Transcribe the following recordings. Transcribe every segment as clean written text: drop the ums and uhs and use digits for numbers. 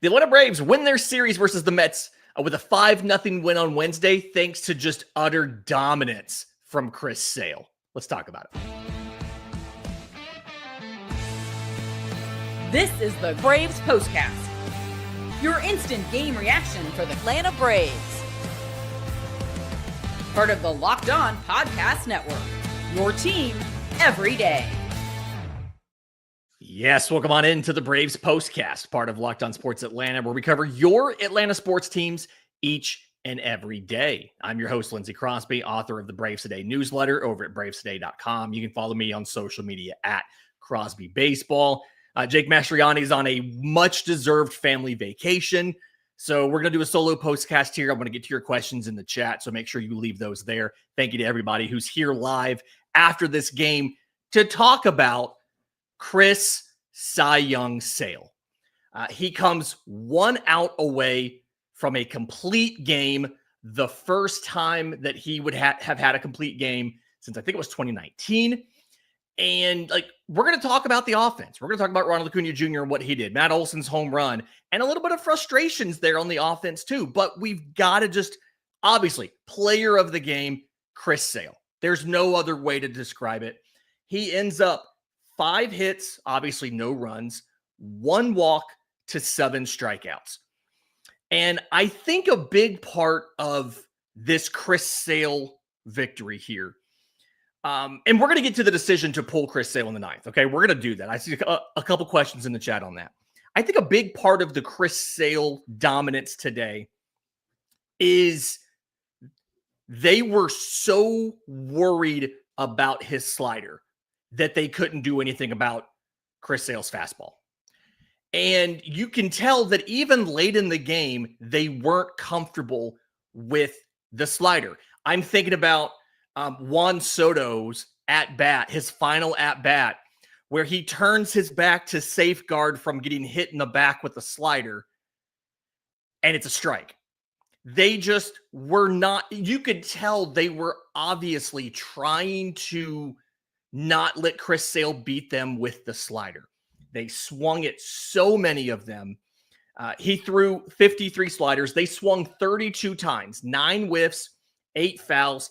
The Atlanta Braves win their series versus the Mets with a 5-0 win on Wednesday, thanks to just utter dominance from Chris Sale. Let's talk about it. This is the Braves Postcast, your instant game reaction for the Atlanta Braves. Part of the Locked On Podcast Network, your team every day. Yes, welcome on into the Braves Postcast, part of Locked On Sports Atlanta, where we cover your Atlanta sports teams each and every day. I'm your host, Lindsay Crosby, author of the Braves Today newsletter over at bravestoday.com. You can follow me on social media at Crosby Baseball. Jake Mastriani is on a much-deserved family vacation, so we're going to do a solo postcast here. I'm going to get to your questions in the chat, so make sure you leave those there. Thank you to everybody who's here live after this game to talk about Chris Cy Young Sale. He comes 1 out away from a complete game, the first time that he would have had a complete game since I think it was 2019. And we're going to talk about the offense. We're going to talk about Ronald Acuna Jr. and what he did, Matt Olson's home run, and a little bit of frustrations there on the offense too. But we've got to just, obviously, player of the game, Chris Sale. There's no other way to describe it. He ends up 5 hits, obviously no runs, 1 walk to 7 strikeouts. And I think a big part of this Chris Sale victory here, and we're going to get to the decision to pull Chris Sale in the 9th. Okay, we're going to do that. I see a couple questions in the chat on that. I think a big part of the Chris Sale dominance today is they were so worried about his slider that they couldn't do anything about Chris Sale's fastball. And you can tell that even late in the game, they weren't comfortable with the slider. I'm thinking about Juan Soto's at-bat, his final at-bat, where he turns his back to safeguard from getting hit in the back with the slider, and it's a strike. They just were not, you could tell they were obviously trying to not let Chris Sale beat them with the slider. They swung it, so many of them. He threw 53 sliders. They swung 32 times, 9 whiffs, 8 fouls,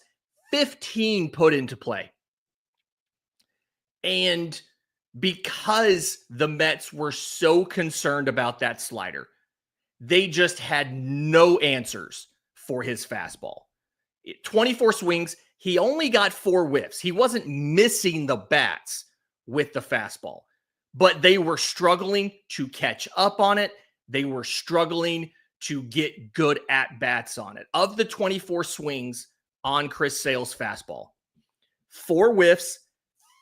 15 put into play. And because the Mets were so concerned about that slider, they just had no answers for his fastball. 24 swings. He only got 4 whiffs. He wasn't missing the bats with the fastball, but they were struggling to catch up on it. They were struggling to get good at-bats on it. Of the 24 swings on Chris Sale's fastball, 4 whiffs,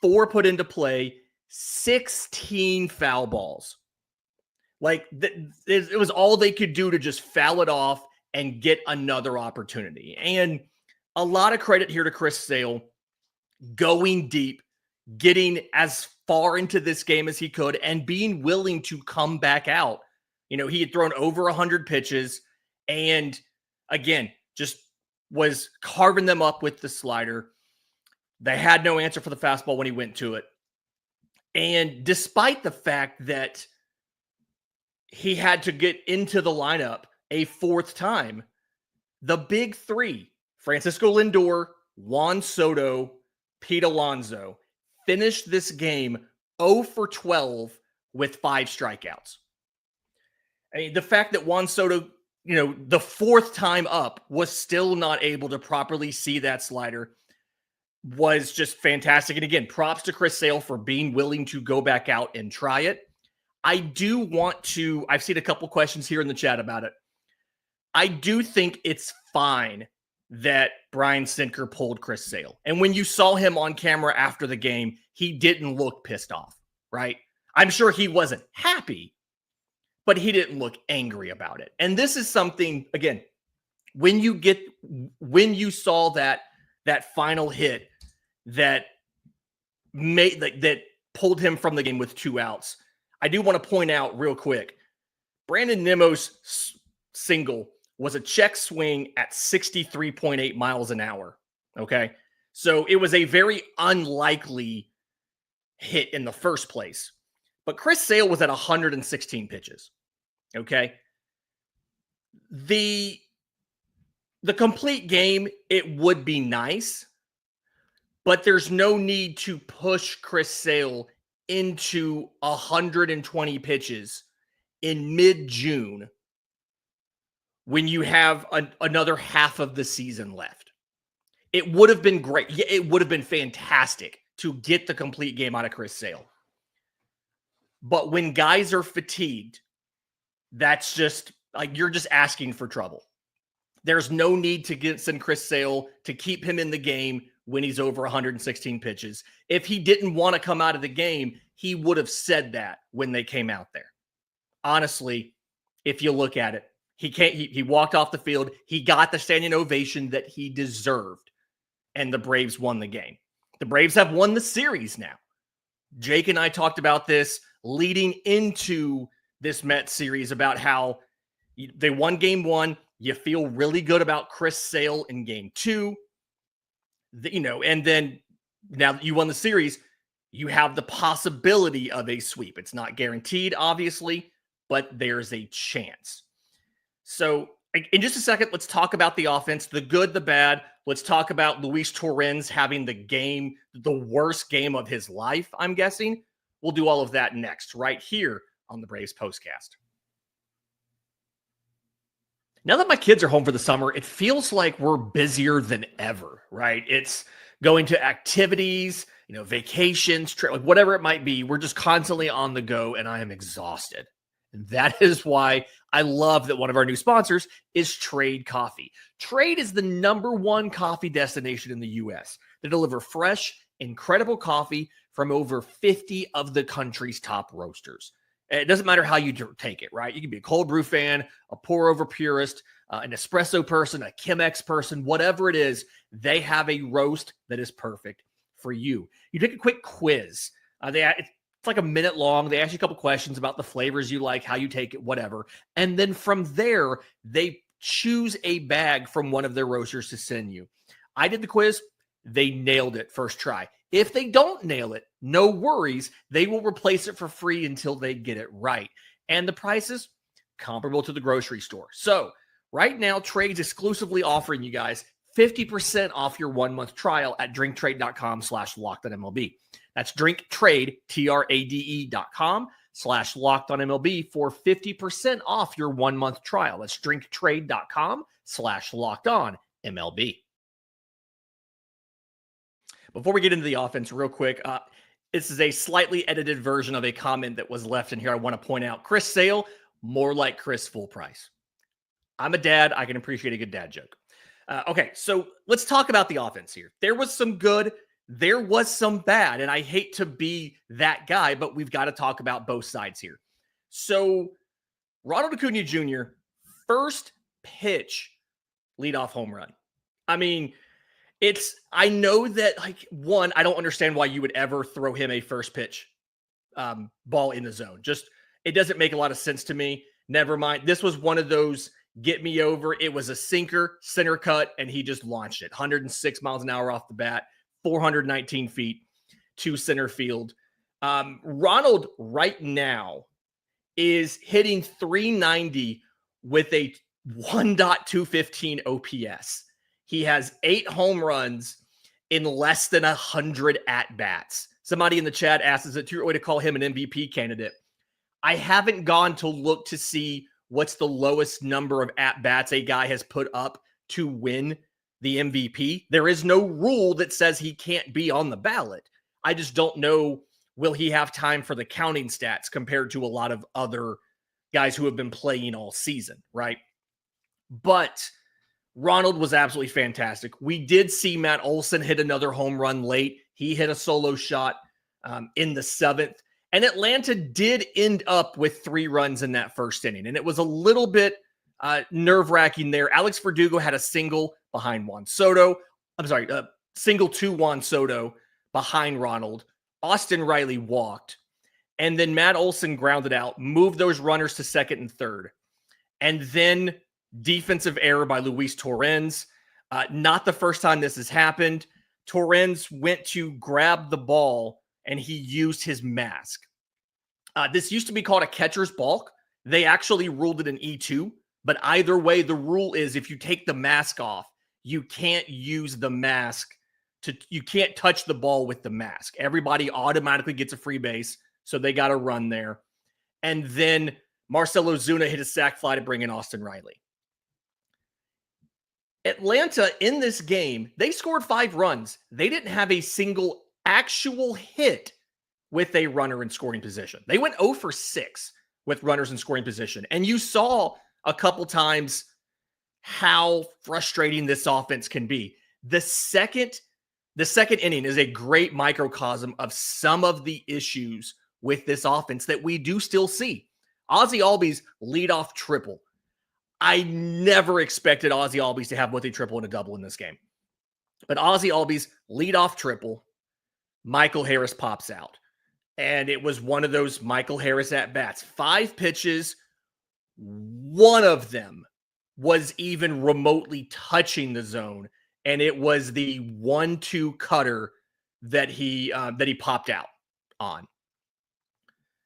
4 put into play, 16 foul balls. It was all they could do to just foul it off and get another opportunity. And a lot of credit here to Chris Sale, going deep, getting as far into this game as he could, and being willing to come back out. You know, he had thrown over 100 pitches and, again, just was carving them up with the slider. They had no answer for the fastball when he went to it. And despite the fact that he had to get into the lineup a 4th time, the big 3, Francisco Lindor, Juan Soto, Pete Alonso, finished this game 0 for 12 with 5 strikeouts. I mean, the fact that Juan Soto, the 4th time up, was still not able to properly see that slider was just fantastic. And again, props to Chris Sale for being willing to go back out and try it. I do want to, I've seen a couple questions here in the chat about it. I do think it's fine that Brian Sinker pulled Chris Sale. And when you saw him on camera after the game, he didn't look pissed off, right? I'm sure he wasn't happy, but he didn't look angry about it. And this is something, again, when you saw that final hit that pulled him from the game with 2 outs, I do want to point out real quick, Brandon Nimmo's single was a check swing at 63.8 miles an hour. Okay. So it was a very unlikely hit in the first place. But Chris Sale was at 116 pitches. Okay. The complete game, it would be nice, but there's no need to push Chris Sale into 120 pitches in mid-June when you have another half of the season left. It would have been great. Yeah, it would have been fantastic to get the complete game out of Chris Sale. But when guys are fatigued, that's just like you're just asking for trouble. There's no need to send Chris Sale to keep him in the game when he's over 116 pitches. If he didn't want to come out of the game, he would have said that when they came out there. Honestly, if you look at it, he walked off the field. He got the standing ovation that he deserved, and the Braves won the game. The Braves have won the series now. Jake and I talked about this leading into this Mets series about how they won game one. You feel really good about Chris Sale in game two, and then now that you won the series, you have the possibility of a sweep. It's not guaranteed, obviously, but there's a chance. So in just a second, let's talk about the offense, the good, the bad. Let's talk about Luis Torrens having the worst game of his life, I'm guessing. We'll do all of that next, right here on the Braves Postcast. Now that my kids are home for the summer, it feels like we're busier than ever, right? It's going to activities, vacations, whatever it might be. We're just constantly on the go, and I am exhausted. And that is why I love that one of our new sponsors is Trade Coffee. Trade is the #1 coffee destination in the U.S. They deliver fresh, incredible coffee from over 50 of the country's top roasters. It doesn't matter how you take it, right? You can be a cold brew fan, a pour-over purist, an espresso person, a Chemex person, whatever it is, they have a roast that is perfect for you. You take a quick quiz. It's like a minute long. They ask you a couple questions about the flavors you like, how you take it, whatever. And then from there, they choose a bag from one of their roasters to send you. I did the quiz. They nailed it first try. If they don't nail it, no worries. They will replace it for free until they get it right. And the price is comparable to the grocery store. So right now, Trade's exclusively offering you guys 50% off your 1-month trial at drinktrade.com/lockedonmlb. That's drinktrade, TRADE.com/lockedonmlb for 50% off your 1-month trial. That's drinktrade.com/lockedonmlb. Before we get into the offense real quick, this is a slightly edited version of a comment that was left in here. I want to point out Chris Sale, more like Chris full price. I'm a dad. I can appreciate a good dad joke. Okay, so let's talk about the offense here. There was some good. There was some bad, and I hate to be that guy, but we've got to talk about both sides here. So Ronald Acuna Jr., first pitch leadoff home run. I mean, I know that, one, I don't understand why you would ever throw him a first pitch ball in the zone. It doesn't make a lot of sense to me. Never mind. This was one of those get me over. It was a sinker, center cut, and he just launched it. 106 miles an hour off the bat, 419 feet to center field. Ronald right now is hitting 390 with a 1.215 OPS. He has 8 home runs in less than 100 at-bats. Somebody in the chat asks, is it too early to call him an MVP candidate? I haven't gone to look to see what's the lowest number of at-bats a guy has put up to win the MVP. There is no rule that says he can't be on the ballot. I just don't know, will he have time for the counting stats compared to a lot of other guys who have been playing all season, right? But Ronald was absolutely fantastic. We did see Matt Olson hit another home run late. He hit a solo shot in the 7th. And Atlanta did end up with 3 runs in that first inning. And it was a little bit nerve-wracking there. Alex Verdugo had a single behind Juan Soto. Single to Juan Soto behind Ronald. Austin Riley walked. And then Matt Olson grounded out, moved those runners to second and third. And then defensive error by Luis Torrens. Not the first time this has happened. Torrens went to grab the ball and he used his mask. This used to be called a catcher's balk. They actually ruled it an E2, but either way, the rule is if you take the mask off, you can't use the mask you can't touch the ball with the mask. Everybody automatically gets a free base, so they got to run there. And then Marcell Ozuna hit a sac fly to bring in Austin Riley. Atlanta, in this game, they scored 5 runs. They didn't have a single actual hit with a runner in scoring position. They went 0 for 6 with runners in scoring position. And you saw a couple times how frustrating this offense can be. The second inning is a great microcosm of some of the issues with this offense that we do still see. Ozzie Albies leadoff triple. I never expected Ozzie Albies to have both a triple and a double in this game. But Ozzie Albies leadoff triple, Michael Harris pops out. And it was one of those Michael Harris at-bats. 5 pitches, one of them was even remotely touching the zone. And it was the 1-2 cutter that he popped out on.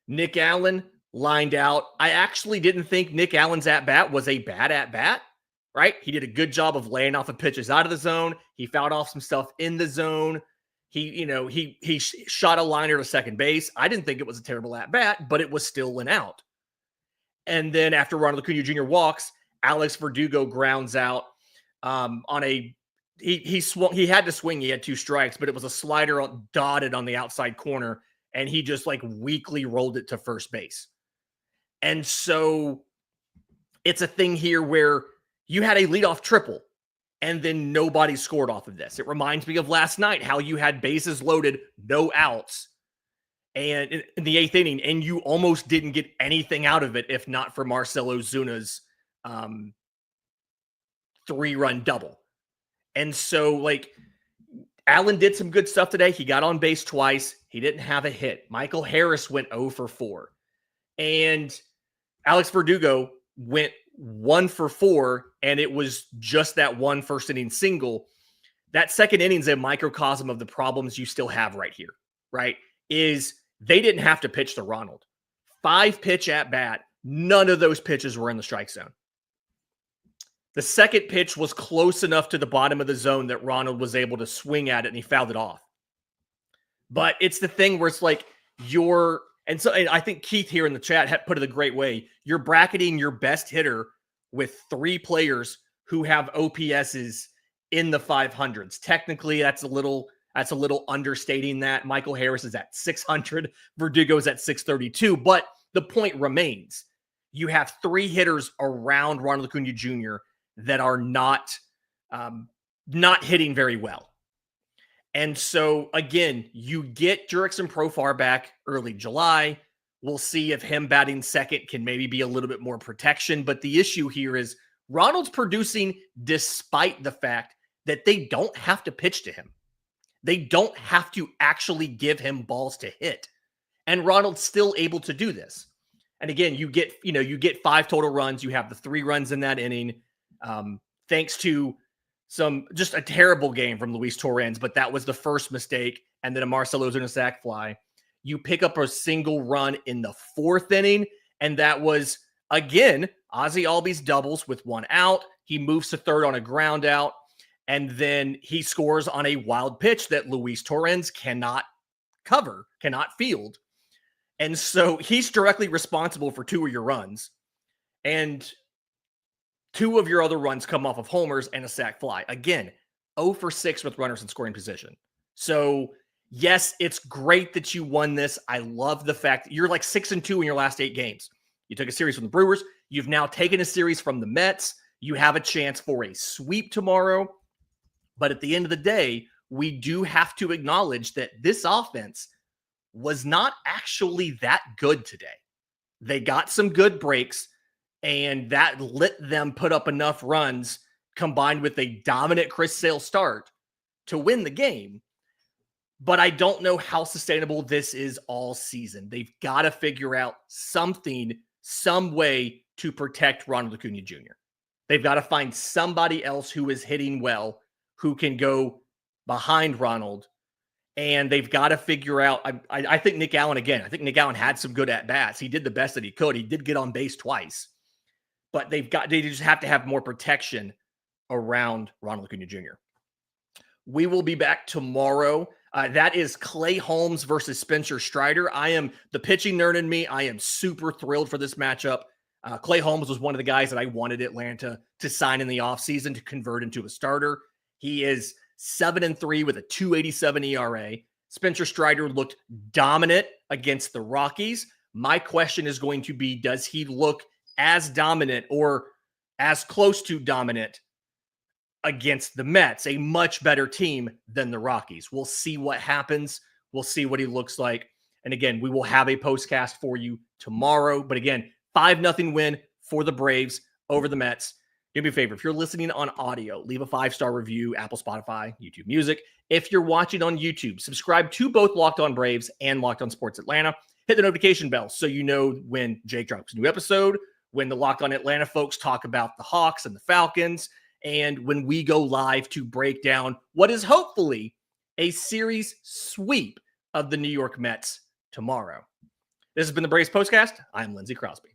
Nick Allen lined out. I actually didn't think Nick Allen's at-bat was a bad at-bat, right? He did a good job of laying off the pitches out of the zone. He fouled off some stuff in the zone. He shot a liner to second base. I didn't think it was a terrible at-bat, but it was still an out. And then after Ronald Acuna Jr. walks, Alex Verdugo grounds out on a he swung. He had to swing. He had 2 strikes, but it was a slider dotted on the outside corner, and he just weakly rolled it to first base. And so it's a thing here where you had a leadoff triple, and then nobody scored off of this. It reminds me of last night, how you had bases loaded, no outs, and in the 8th inning, and you almost didn't get anything out of it if not for Marcell Ozuna's 3-run double. And so, Allen did some good stuff today. He got on base twice. He didn't have a hit. Michael Harris went 0 for 4. And Alex Verdugo went 1 for 4, and it was just that one first inning single. That second inning is a microcosm of the problems you still have right here, right? Is they didn't have to pitch to Ronald. 5 pitch at bat. None of those pitches were in the strike zone. The second pitch was close enough to the bottom of the zone that Ronald was able to swing at it, and he fouled it off. But it's the thing where it's and I think Keith here in the chat put it a great way. You're bracketing your best hitter with 3 players who have OPSs in the 500s. Technically, that's a little understating that. Michael Harris is at 600. Verdugo's at 632. But the point remains. You have 3 hitters around Ronald Acuna Jr. that are not hitting very well. And so, again, you get Jurickson Profar back early July. We'll see if him batting second can maybe be a little bit more protection. But the issue here is Ronald's producing despite the fact that they don't have to pitch to him. They don't have to actually give him balls to hit. And Ronald's still able to do this. And again, you get 5 total runs. You have the 3 runs in that inning, thanks to just a terrible game from Luis Torrens, but that was the first mistake. And then a Marcell Ozuna sac fly. You pick up a single run in the 4th inning, and that was, again, Ozzie Albies doubles with 1 out. He moves to third on a ground out, and then he scores on a wild pitch that Luis Torrens cannot cover, cannot field. And so he's directly responsible for 2 of your runs. And 2 of your other runs come off of homers and a sac fly. Again, 0 for 6 with runners in scoring position. So, yes, it's great that you won this. I love the fact that you're 6-2 in your last 8 games. You took a series from the Brewers. You've now taken a series from the Mets. You have a chance for a sweep tomorrow. But at the end of the day, we do have to acknowledge that this offense was not actually that good today. They got some good breaks, and that let them put up enough runs combined with a dominant Chris Sale start to win the game. But I don't know how sustainable this is all season. They've got to figure out something, some way to protect Ronald Acuna Jr. They've got to find somebody else who is hitting well, who can go behind Ronald And they've got to figure out. I think Nick Allen again. I think Nick Allen had some good at bats. He did the best that he could. He did get on base twice, but they just have to have more protection around Ronald Acuna Jr. We will be back tomorrow. That is Clay Holmes versus Spencer Strider. I am the pitching nerd in me. I am super thrilled for this matchup. Clay Holmes was one of the guys that I wanted Atlanta to sign in the offseason to convert into a starter. He is 7-3 with a 2.87 ERA. Spencer Strider looked dominant against the Rockies. My question is going to be, does he look as dominant or as close to dominant against the Mets, a much better team than the Rockies? We'll see what happens. We'll see what he looks like. And again, we will have a postcast for you tomorrow. But again, 5-0 win for the Braves over the Mets. Do me a favor. If you're listening on audio, leave a 5-star review, Apple, Spotify, YouTube Music. If you're watching on YouTube, subscribe to both Locked On Braves and Locked On Sports Atlanta. Hit the notification bell so you know when Jake drops a new episode, when the Locked On Atlanta folks talk about the Hawks and the Falcons, and when we go live to break down what is hopefully a series sweep of the New York Mets tomorrow. This has been the Braves Postcast. I'm Lindsay Crosby.